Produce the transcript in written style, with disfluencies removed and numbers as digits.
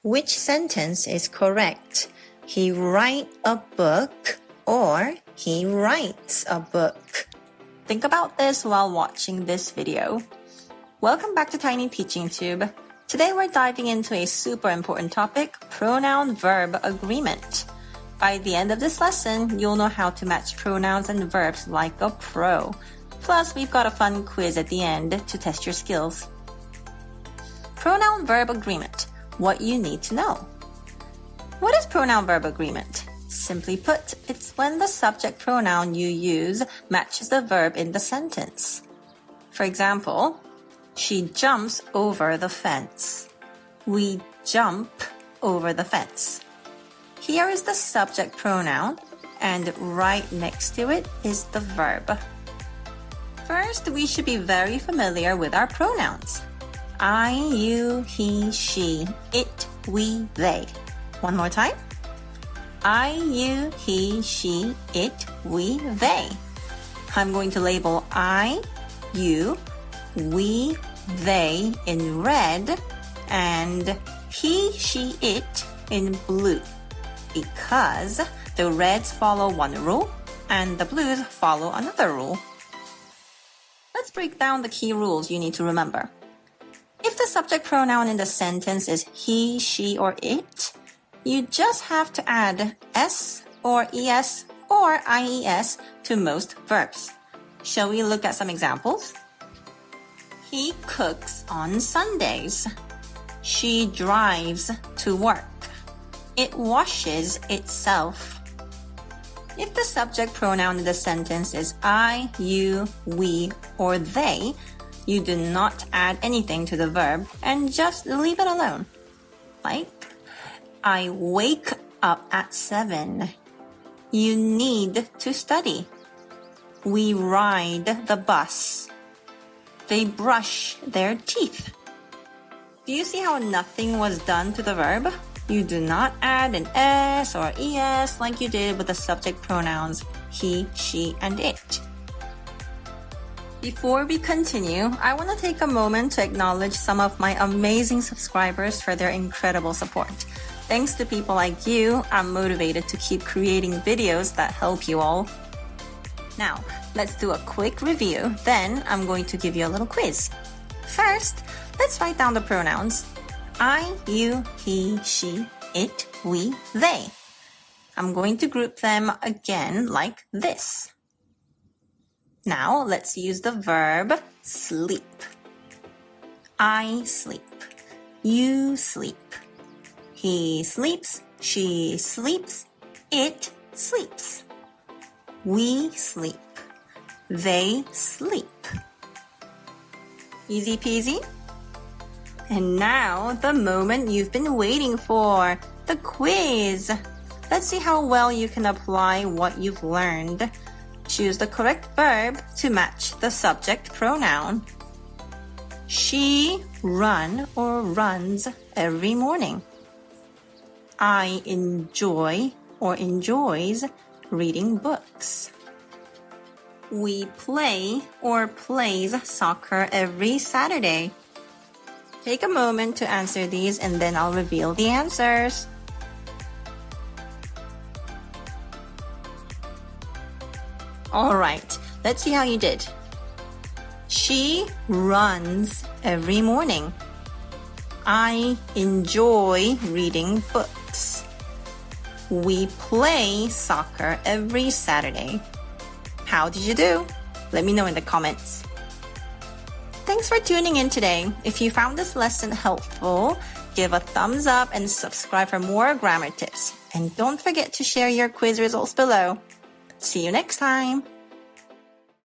Which sentence is correct? He write a book or he writes a book. Think about this while watching this video. Welcome back to Tiny Teaching Tube. Today we're diving into a super important topic, pronoun-verb agreement. By the end of this lesson, you'll know how to match pronouns and verbs like a pro. Plus, we've got a fun quiz at the end to test your skills. Pronoun-verb agreement. What you need to know. What is pronoun-verb agreement? Simply put, it's when the subject pronoun you use matches the verb in the sentence. For example, she jumps over the fence. We jump over the fence. Here is the subject pronoun, and right next to it is the verb. First, we should be very familiar with our pronouns. I, you, he, she, it, we, they. One more time. I, you, he, she, it, we, they. I'm going to label I, you, we, they in red, and he, she, it in blue, because the reds follow one rule and the blues follow another rule. Let's break down the key rules you need to remember. If the subject pronoun in the sentence is he, she, or it, you just have to add s or es or ies to most verbs. Shall we look at some examples? He cooks on Sundays. She drives to work. It washes itself. If the subject pronoun in the sentence is I, you, we, or they, you do not add anything to the verb and just leave it alone. Like, I wake up at 7. You need to study. We ride the bus. They brush their teeth. Do you see how nothing was done to the verb? You do not add an s or es like you did with the subject pronouns he, she, and it. Before we continue, I want to take a moment to acknowledge some of my amazing subscribers for their incredible support. Thanks to people like you, I'm motivated to keep creating videos that help you all. Now, let's do a quick review, then I'm going to give you a little quiz. First, let's write down the pronouns. I, you, he, she, it, we, they. I'm going to group them again like this. Now, let's use the verb sleep. I sleep. You sleep. He sleeps. She sleeps. It sleeps. We sleep. They sleep. Easy peasy? And now, the moment you've been waiting for, the quiz. Let's see how well you can apply what you've learned. Choose the correct verb to match the subject pronoun. She run or runs every morning. I enjoy or enjoys reading books. We play or plays soccer every Saturday. Take a moment to answer these and then I'll reveal the answers. Alright, let's see how you did. She runs every morning. I enjoy reading books. We play soccer every Saturday. How did you do? Let me know in the comments. Thanks for tuning in today. If you found this lesson helpful, give a thumbs up and subscribe for more grammar tips. And don't forget to share your quiz results below. See you next time.